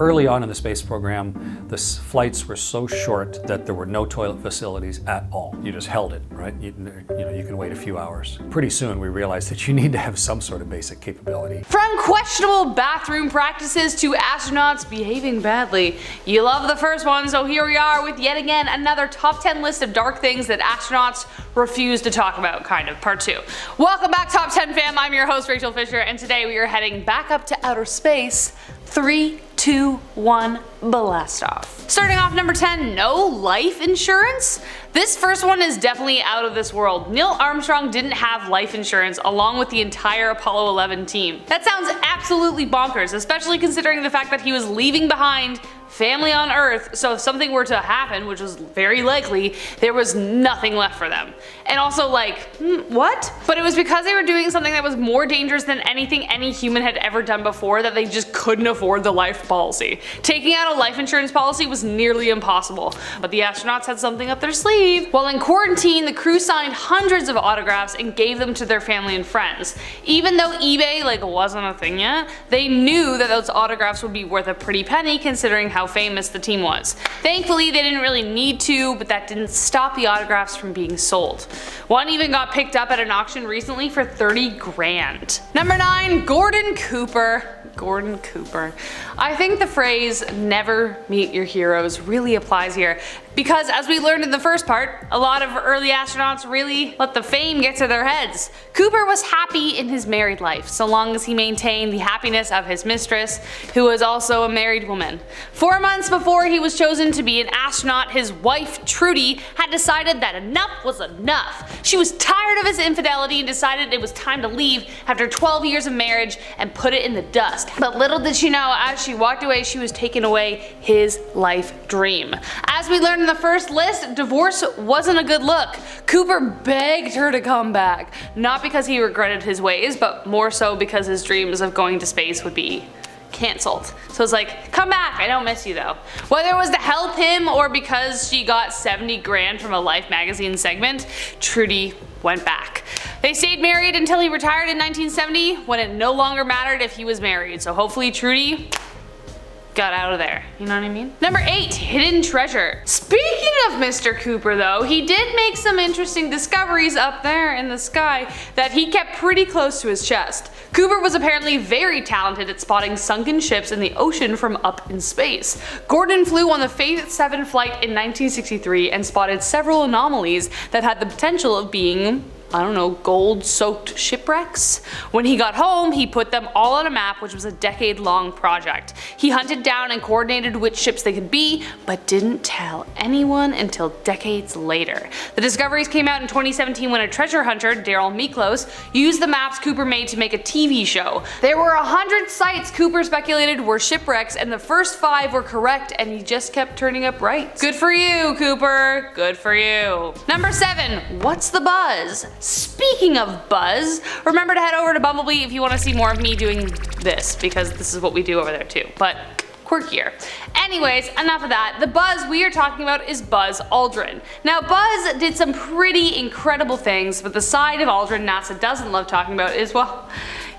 Early on in the space program, the flights were so short that there were no toilet facilities at all. You just held it, right? You can wait a few hours. Pretty soon we realized that you need to have some sort of basic capability. From questionable bathroom practices to astronauts behaving badly, you love the first one, so here we are with yet again another top 10 list of dark things that astronauts refuse to talk about, kind of, part 2. Welcome back, Top 10 fam, I'm your host Rachel Fisher, and today we are heading back up to outer space. 3, 2, 1, blast off. Starting off number 10, no life insurance? This first one is definitely out of this world. Neil Armstrong didn't have life insurance along with the entire Apollo 11 team. That sounds absolutely bonkers, especially considering the fact that he was leaving behind family on Earth, so if something were to happen, which was very likely, there was nothing left for them. And also like, what? But it was because they were doing something that was more dangerous than anything any human had ever done before that they just couldn't afford the life policy. Taking out a life insurance policy was nearly impossible, but the astronauts had something up their sleeve. While in quarantine, the crew signed hundreds of autographs and gave them to their family and friends. Even though eBay wasn't a thing yet, they knew that those autographs would be worth a pretty penny considering how famous the team was. Thankfully, they didn't really need to, but that didn't stop the autographs from being sold. One even got picked up at an auction recently for 30 grand. Number 9, Gordon Cooper. Gordon Cooper. I think the phrase never meet your heroes really applies here, because as we learned in the first part, a lot of early astronauts really let the fame get to their heads. Cooper was happy in his married life, so long as he maintained the happiness of his mistress, who was also a married woman. 4 months before he was chosen to be an astronaut, his wife, Trudy, had decided that enough was enough. She was tired of his infidelity and decided it was time to leave after 12 years of marriage and put it in the dust. But little did she know, as she walked away, she was taking away his life dream. As we learned in the first list, divorce wasn't a good look. Cooper begged her to come back, not because he regretted his ways, but more so because his dreams of going to space would be cancelled. So it's like, come back, I don't miss you though. Whether it was to help him or because she got 70 grand from a Life magazine segment, Trudy went back. They stayed married until he retired in 1970, when it no longer mattered if he was married, so hopefully Trudy got out of there, you know what I mean? Number 8, hidden treasure. Speaking of Mr. Cooper though, he did make some interesting discoveries up there in the sky that he kept pretty close to his chest. Cooper was apparently very talented at spotting sunken ships in the ocean from up in space. Gordon flew on the Faith 7 flight in 1963 and spotted several anomalies that had the potential of being, I don't know, gold-soaked shipwrecks. When he got home, he put them all on a map, which was a decade-long project. He hunted down and coordinated which ships they could be, but didn't tell anyone until decades later. The discoveries came out in 2017 when a treasure hunter, Daryl Miklos, used the maps Cooper made to make a TV show. There were 100 sites Cooper speculated were shipwrecks, and the first 5 were correct, and he just kept turning up right. Good for you, Cooper. Good for you. Number 7, what's the buzz? Speaking of buzz, remember to head over to Bumblebee if you want to see more of me doing this, because this is what we do over there too, but quirkier. Anyways, enough of that. The buzz we are talking about is Buzz Aldrin. Now Buzz did some pretty incredible things, but the side of Aldrin NASA doesn't love talking about is, well,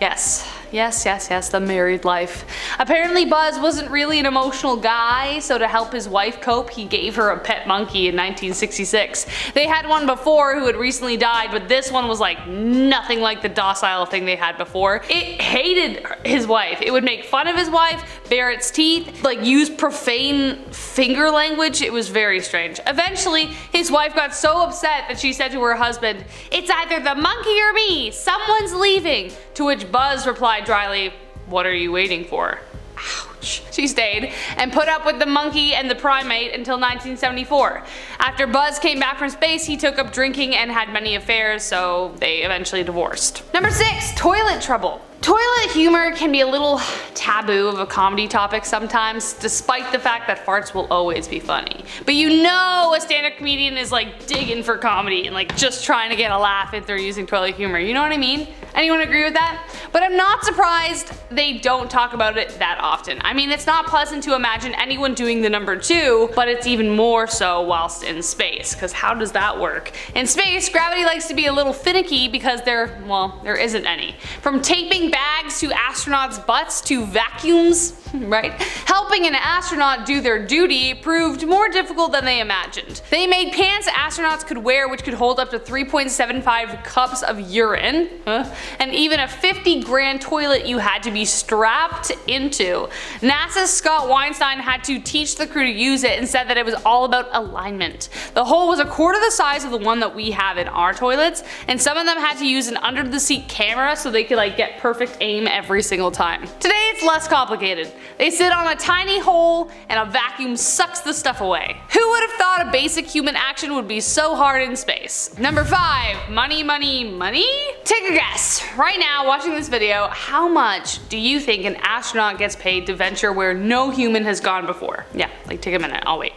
yes, the married life. Apparently Buzz wasn't really an emotional guy, so to help his wife cope, he gave her a pet monkey in 1966. They had one before who had recently died, but this one was like nothing like the docile thing they had before. It hated his wife. It would make fun of his wife, bare its teeth, use profane finger language. It was very strange. Eventually, his wife got so upset that she said to her husband, "It's either the monkey or me, someone's leaving," to which Buzz replied dryly, "What are you waiting for?" Ouch. She stayed and put up with the monkey and the primate until 1974. After Buzz came back from space, he took up drinking and had many affairs, so they eventually divorced. Number 6, toilet trouble. Toilet humor can be a little taboo of a comedy topic sometimes, despite the fact that farts will always be funny. But you know a stand-up comedian is digging for comedy and just trying to get a laugh if they're using toilet humor, you know what I mean? Anyone agree with that? But I'm not surprised they don't talk about it that often. I mean, it's not pleasant to imagine anyone doing the number 2, but it's even more so whilst in space, because how does that work? In space, gravity likes to be a little finicky because there isn't any. From taping bags to astronauts' butts to vacuums, right? Helping an astronaut do their duty proved more difficult than they imagined. They made pants astronauts could wear which could hold up to 3.75 cups of urine, and even a 50-grand toilet you had to be strapped into. NASA's Scott Weinstein had to teach the crew to use it and said that it was all about alignment. The hole was a quarter the size of the one that we have in our toilets, and some of them had to use an under-the-seat camera so they could get perfect aim every single time. Today it's less complicated. They sit on a tiny hole and a vacuum sucks the stuff away. Who would have thought a basic human action would be so hard in space? Number 5. Money, money, money? Take a guess. Right now, watching this video, how much do you think an astronaut gets paid to venture where no human has gone before? Yeah, take a minute, I'll wait.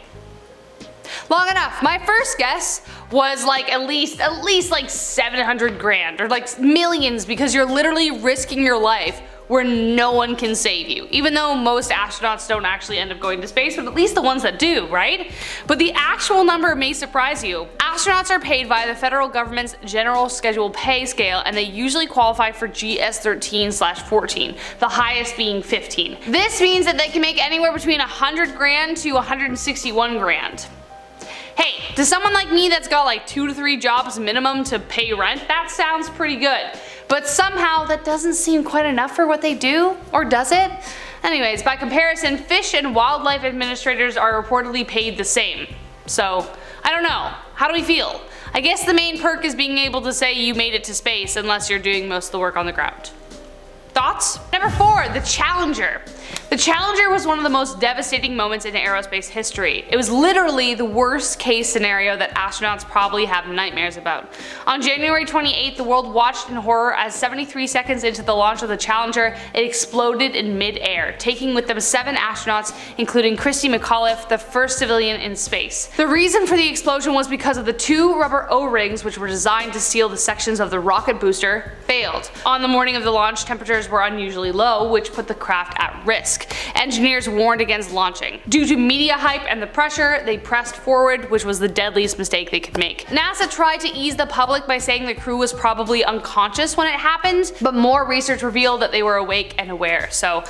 Long enough. My first guess was at least 700 grand or millions, because you're literally risking your life where no one can save you. Even though most astronauts don't actually end up going to space, but at least the ones that do, right? But the actual number may surprise you. Astronauts are paid by the federal government's general schedule pay scale, and they usually qualify for GS13/14, the highest being 15. This means that they can make anywhere between 100 grand to 161 grand. Hey, to someone like me that's got 2 to 3 jobs minimum to pay rent, that sounds pretty good. But somehow that doesn't seem quite enough for what they do, or does it? Anyways, by comparison, fish and wildlife administrators are reportedly paid the same. So, I don't know. How do we feel? I guess the main perk is being able to say you made it to space unless you're doing most of the work on the ground. Thoughts? Number 4, the Challenger. The Challenger was one of the most devastating moments in aerospace history. It was literally the worst case scenario that astronauts probably have nightmares about. On January 28th, the world watched in horror as 73 seconds into the launch of the Challenger, it exploded in mid-air, taking with them 7 astronauts, including Christy McAuliffe, the first civilian in space. The reason for the explosion was because of the 2 rubber O-rings which were designed to seal the sections of the rocket booster failed. On the morning of the launch, temperatures were unusually low, which put the craft at risk. Engineers warned against launching. Due to media hype and the pressure, they pressed forward, which was the deadliest mistake they could make. NASA tried to ease the public by saying the crew was probably unconscious when it happened, but more research revealed that they were awake and aware. So,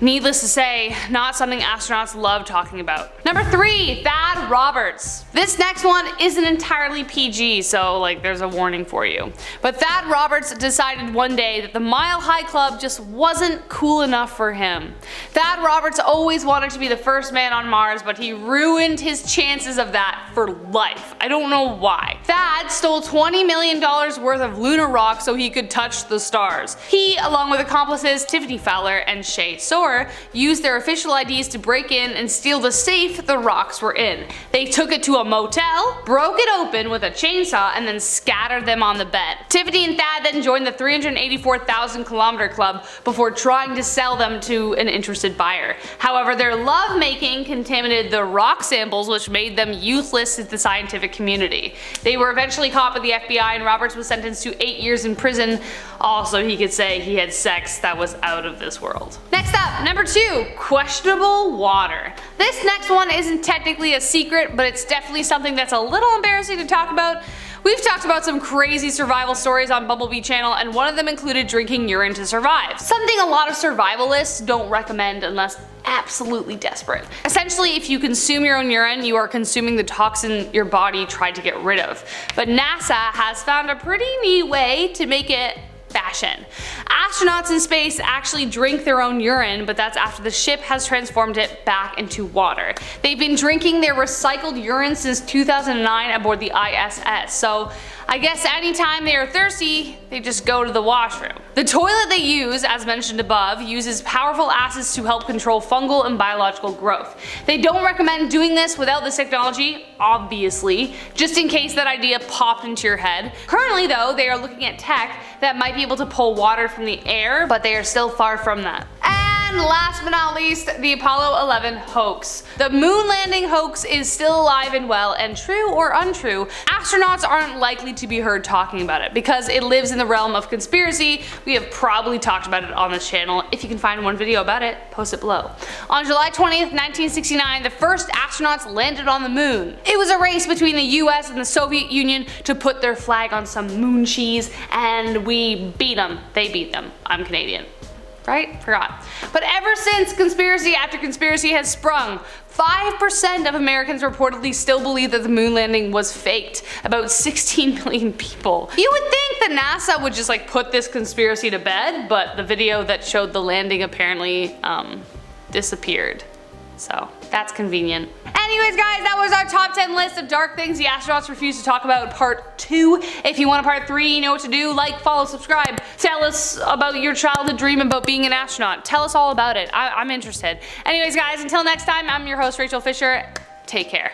needless to say, not something astronauts love talking about. Number 3, Thad Roberts. This next one isn't entirely PG, so there's a warning for you. But Thad Roberts decided one day that the Mile High Club just wasn't cool enough for him. Thad Roberts always wanted to be the first man on Mars, but he ruined his chances of that for life. I don't know why. Thad stole $20 million worth of lunar rock so he could touch the stars. He, along with accomplices Tiffany Fowler and Shay Soar, used their official IDs to break in and steal the safe the rocks were in. They took it to a motel, broke it open with a chainsaw, and then scattered them on the bed. Tiffany and Thad then joined the 384,000 kilometer club before trying to sell them to an interested buyer. However, their lovemaking contaminated the rock samples, which made them useless to the scientific community. They were eventually caught by the FBI, and Roberts was sentenced to 8 years in prison. Also, he could say he had sex that was out of this world. Next up, number 2, questionable water. This next one isn't technically a secret, but it's definitely something that's a little embarrassing to talk about. We've talked about some crazy survival stories on Bumblebee channel, and one of them included drinking urine to survive. Something a lot of survivalists don't recommend unless absolutely desperate. Essentially, if you consume your own urine, you are consuming the toxin your body tried to get rid of. But NASA has found a pretty neat way to make it fashion. Astronauts in space actually drink their own urine, but that's after the ship has transformed it back into water. They've been drinking their recycled urine since 2009 aboard the ISS, so I guess anytime they are thirsty, they just go to the washroom. The toilet they use, as mentioned above, uses powerful acids to help control fungal and biological growth. They don't recommend doing this without this technology, obviously, just in case that idea popped into your head. Currently though, they are looking at tech that might be able to pull water from the air, but they are still far from that. And last but not least, the Apollo 11 hoax. The moon landing hoax is still alive and well, and true or untrue, astronauts aren't likely to be heard talking about it because it lives in the realm of conspiracy. We have probably talked about it on this channel. If you can find one video about it, post it below. On July 20th, 1969, the first astronauts landed on the moon. It was a race between the US and the Soviet Union to put their flag on some moon cheese, and we beat them. They beat them. I'm Canadian. right? Forgot. But ever since conspiracy after conspiracy has sprung, 5% of Americans reportedly still believe that the moon landing was faked. About 16 million people. You would think that NASA would just like put this conspiracy to bed, but the video that showed the landing apparently disappeared. So that's convenient. Anyways guys, that was our top 10 list of dark things the astronauts refused to talk about, part 2. If you want a part 3, you know what to do. Like, follow, subscribe. Tell us about your childhood dream about being an astronaut. Tell us all about it. I'm interested. Anyways guys, until next time, I'm your host Rachel Fisher. Take care.